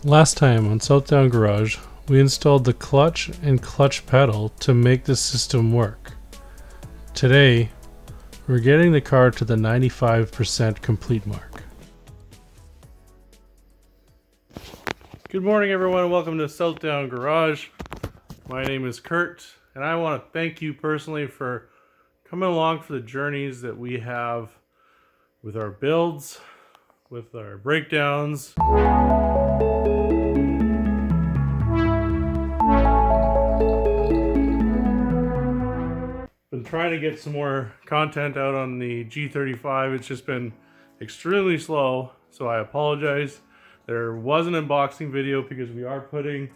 Last time on Southdown Garage, we installed the clutch and clutch pedal to make the system work. Today, we're getting the car to the 95% complete mark. Good morning everyone and welcome to Southdown Garage. My name is Kurt and I want to thank you personally for coming along for the journeys that we have with our builds, with our breakdowns. Been trying to get some more content out on the G35. It's just been extremely slow, so I apologize. There was an unboxing video because we are putting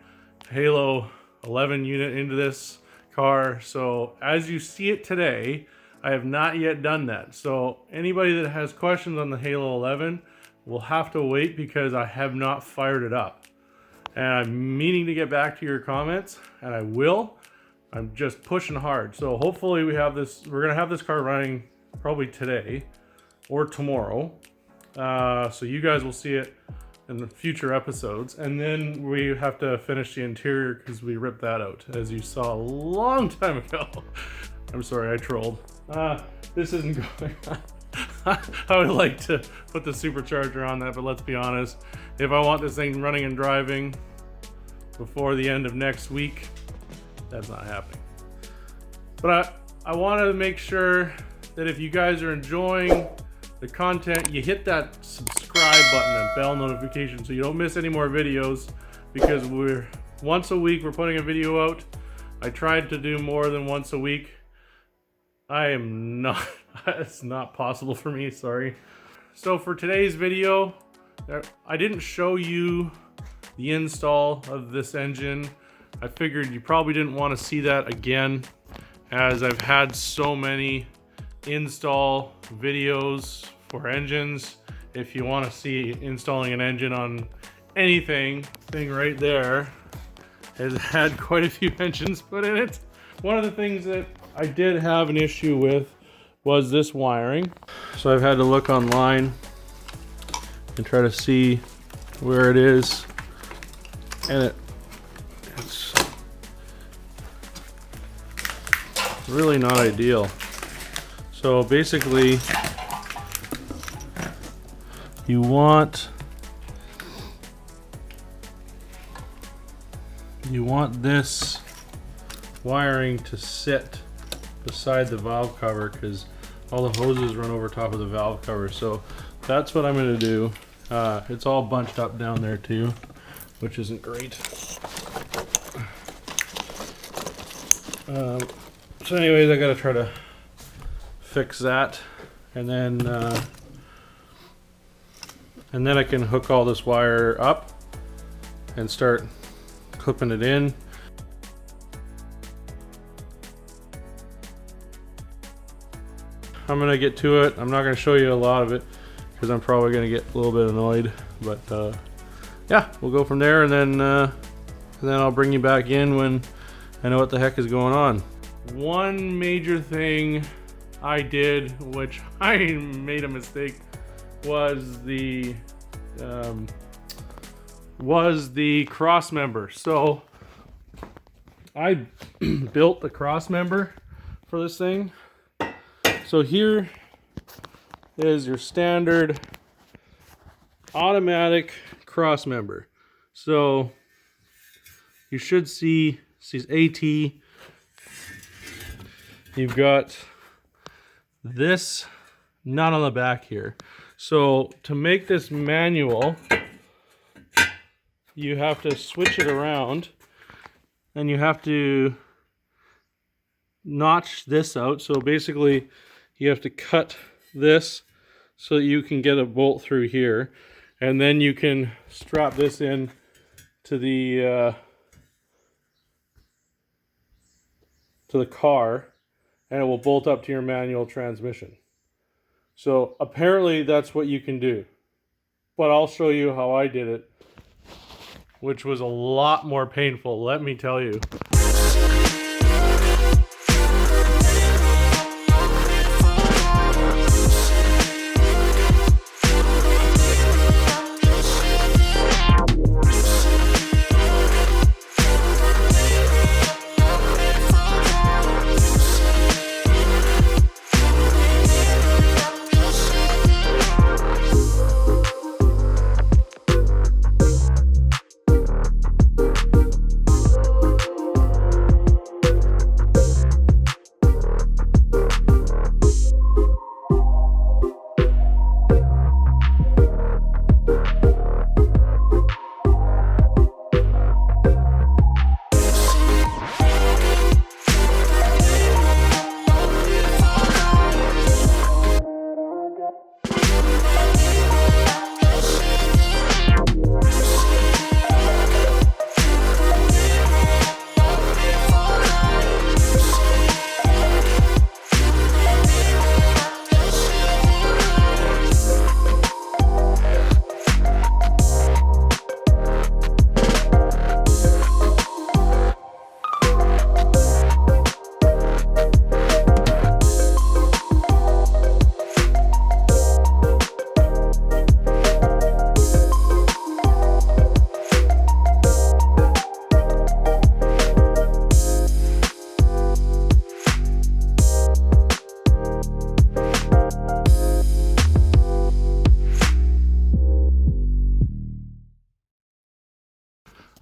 Halo 11 unit into this car. So as you see it today, I have not yet done that. So anybody that has questions on the Halo 11 will have to wait because I have not fired it up. And I'm meaning to get back to your comments, and I will. I'm just pushing hard. So hopefully we have this, we're gonna have this car running probably today or tomorrow. So you guys will see it in the future episodes. And then we have to finish the interior because we ripped that out, as you saw a long time ago. I'm sorry, I trolled. This isn't going on. I would like to put the supercharger on that, but let's be honest. If I want this thing running and driving before the end of next week, that's not happening. But I want to make sure that if you guys are enjoying the content, you hit that subscribe button and bell notification so you don't miss any more videos, because we're once a week we're putting a video out. I tried to do more than once a week. I am not, it's not possible for me, sorry. So for today's video, I didn't show you the install of this engine. I figured you probably didn't want to see that again, as I've had so many install videos for engines. If you want to see installing an engine on anything, thing right there has had quite a few engines put in it. One of the things that I did have an issue with was this wiring. So I've had to look online and try to see where it is, and it's really not ideal. So basically you want this wiring to sit beside the valve cover, because all the hoses run over top of the valve cover. So that's what I'm going to do. It's all bunched up down there too, which isn't great. So anyways, I gotta try to fix that, and then I can hook all this wire up and start clipping it in. I'm gonna get to it. I'm not gonna show you a lot of it because I'm probably gonna get a little bit annoyed, but yeah, we'll go from there, and then I'll bring you back in when I know what the heck is going on. One major thing I did, which I made a mistake, was the cross member. So I built the cross member for this thing. So here is your standard automatic cross member. So you should see these AT. You've got this nut on the back here. So to make this manual, you have to switch it around, and you have to notch this out. So basically you have to cut this so that you can get a bolt through here, and then you can strap this in to the car, and it will bolt up to your manual transmission. So apparently that's what you can do, but I'll show you how I did it, which was a lot more painful, let me tell you.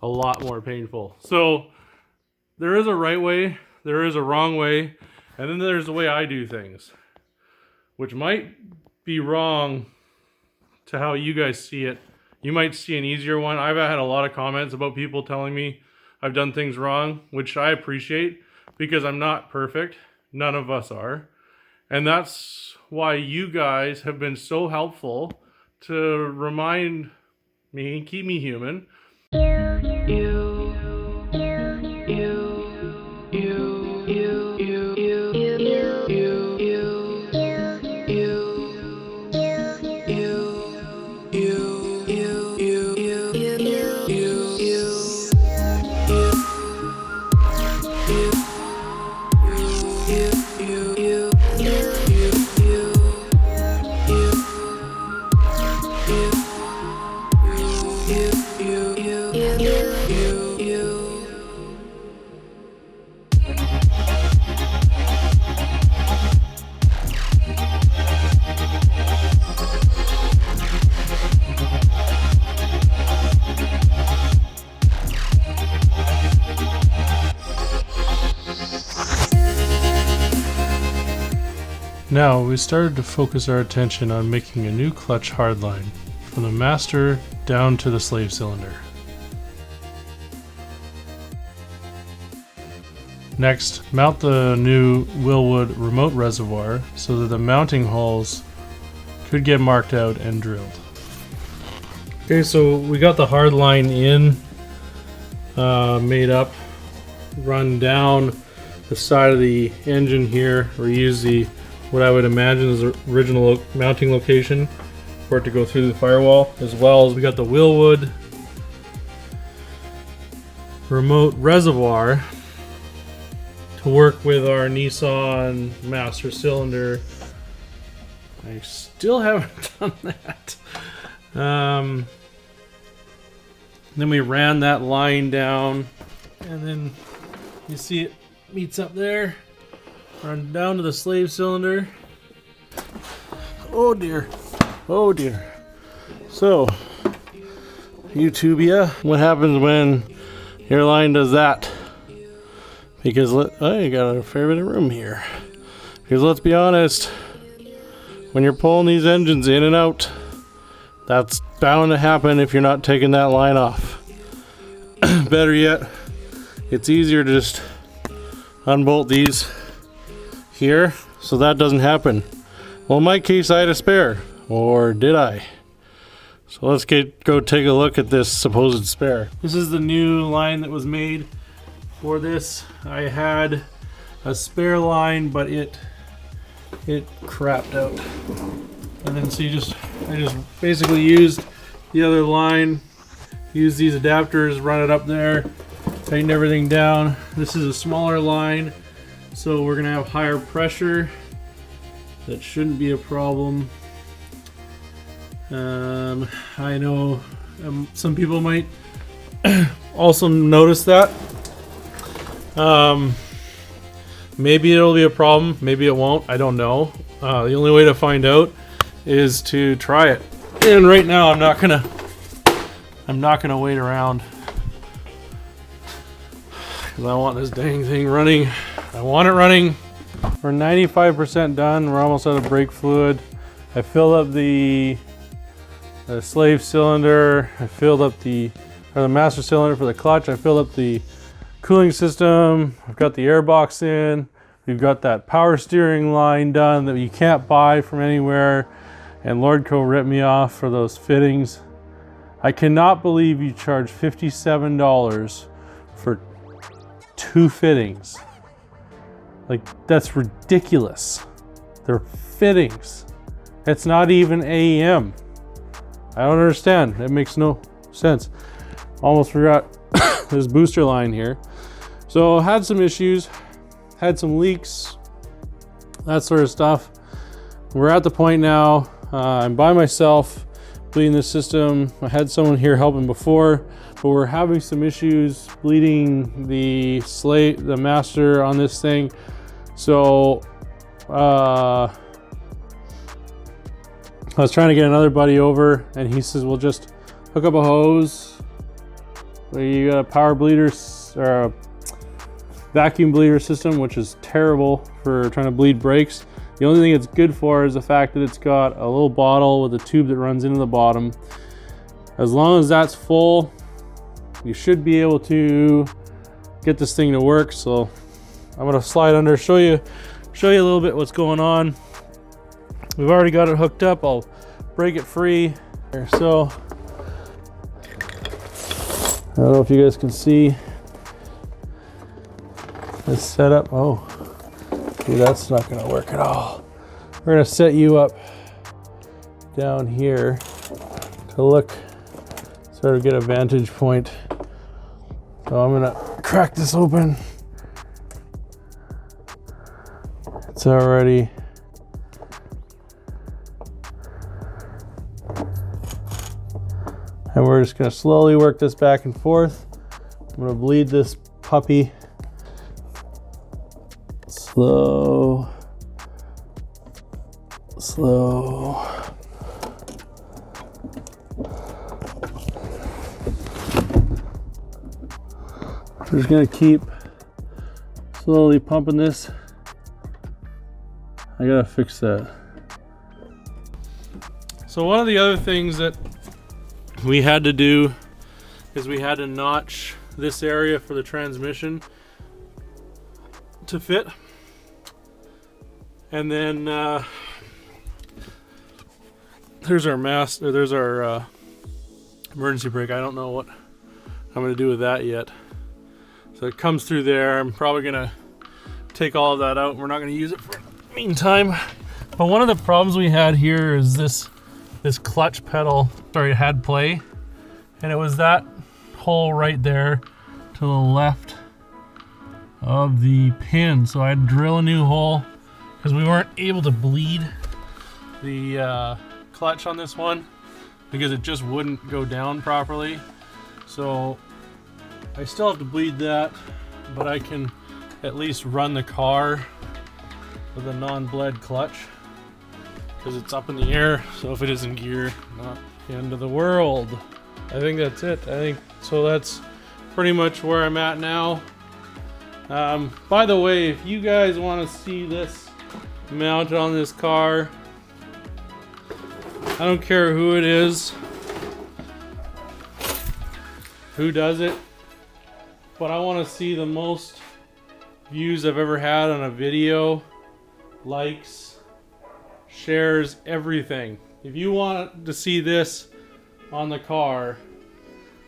a lot more painful. So there is a right way, there is a wrong way, and then there's the way I do things, which might be wrong to how you guys see it. You might see an easier one. I've had a lot of comments about people telling me I've done things wrong, which I appreciate because I'm not perfect. None of us are. And that's why you guys have been so helpful to remind me, keep me human. Now we started to focus our attention on making a new clutch hardline from the master down to the slave cylinder. Next, mount the new Willwood remote reservoir so that the mounting holes could get marked out and drilled. Okay, so we got the hardline in, made up, run down the side of the engine here. We use the what I would imagine is the original mounting location for it to go through the firewall, as well as we got the Willwood remote reservoir to work with our Nissan master cylinder. I still haven't done that. Then we ran that line down, and then you see it meets up there. Run down to the slave cylinder. Oh dear. Oh dear. So, YouTubia, what happens when your line does that? Because, oh, you got a fair bit of room here. Because let's be honest, when you're pulling these engines in and out, that's bound to happen if you're not taking that line off. Better yet, it's easier to just unbolt these here so that doesn't happen. Well, in my case, I had a spare, or did I? So let's go take a look at this supposed spare. This is the new line that was made for this. I had a spare line, but it crapped out. And then so I just basically used the other line, used these adapters, run it up there, tighten everything down. This is a smaller line, so we're gonna have higher pressure. That shouldn't be a problem. I know some people might also notice that. Maybe it'll be a problem, maybe it won't, I don't know. The only way to find out is to try it. And right now I'm not gonna wait around, because I want this dang thing running. I want it running. We're 95% done. We're almost out of brake fluid. I filled up the slave cylinder. I filled up the master cylinder for the clutch. I filled up the cooling system. I've got the air box in. We've got that power steering line done that you can't buy from anywhere. And Lordco ripped me off for those fittings. I cannot believe you charge $57 for 2 fittings. Like, that's ridiculous. They're fittings. It's not even AEM. I don't understand. It makes no sense. Almost forgot this booster line here. So had some issues, had some leaks, that sort of stuff. We're at the point now, I'm by myself bleeding the system. I had someone here helping before, but we're having some issues bleeding the master on this thing. So I was trying to get another buddy over, and he says, well, just hook up a hose You got a power bleeder or a vacuum bleeder system, which is terrible for trying to bleed brakes. The only thing it's good for is the fact that it's got a little bottle with a tube that runs into the bottom. As long as that's full, you should be able to get this thing to work. So I'm gonna slide under, show you a little bit what's going on. We've already got it hooked up. I'll break it free. So I don't know if you guys can see this setup. Oh, dude, that's not gonna work at all. We're gonna set you up down here to look, sort of get a vantage point. So I'm gonna crack this open. It's already and we're just gonna slowly work this back and forth. I'm gonna bleed this puppy slow. We're just gonna keep slowly pumping this. I gotta fix that. So one of the other things that we had to do is we had to notch this area for the transmission to fit. And then there's our emergency brake. I don't know what I'm gonna do with that yet. So it comes through there. I'm probably gonna take all of that out. We're not gonna use it for the meantime. But one of the problems we had here is this clutch pedal, it had play, and it was that hole right there to the left of the pin. So I had to drill a new hole because we weren't able to bleed the clutch on this one because it just wouldn't go down properly. So I still have to bleed that, but I can at least run the car with a non-bled clutch because it's up in the air. So if it is in gear, not the end of the world. I think that's it. So that's pretty much where I'm at now. By the way, if you guys want to see this mounted on this car, I don't care who it is, who does it, but I want to see the most views I've ever had on a video, likes, shares, everything. If you want to see this on the car,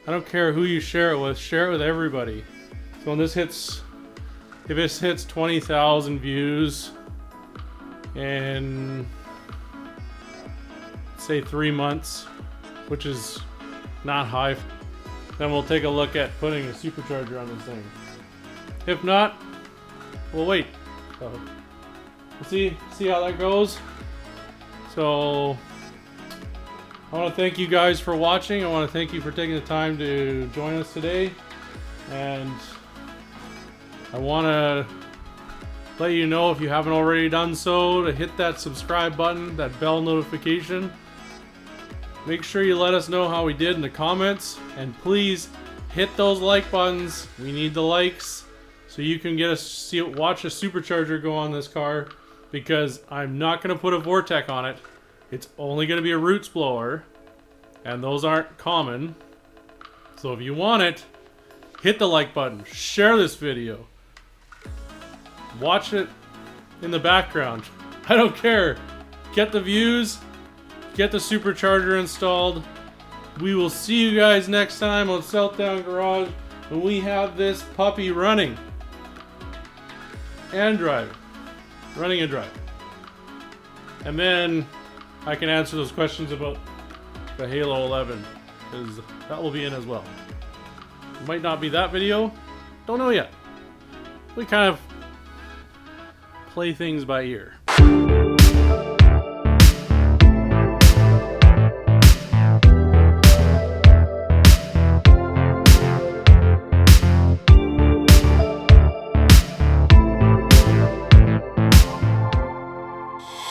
I don't care who you share it with everybody. So when this hits, if this hits 20,000 views in say 3 months, which is not high, then we'll take a look at putting a supercharger on this thing. If not, we'll wait. So we'll see how that goes. So I want to thank you guys for watching. I want to thank you for taking the time to join us today. And I want to let you know, if you haven't already done so, to hit that subscribe button, that bell notification. Make sure you let us know how we did in the comments. And please hit those like buttons. We need the likes so you can watch a supercharger go on this car, because I'm not going to put a Vortec on it. It's only going to be a roots blower, and those aren't common. So if you want it, hit the like button, share this video, watch it in the background. I don't care. Get the views, get the supercharger installed. We will see you guys next time on Southdown Garage when we have this puppy running and driving. Running and driving. And then I can answer those questions about the Halo 11, because that will be in as well. It might not be that video. Don't know yet. We kind of play things by ear.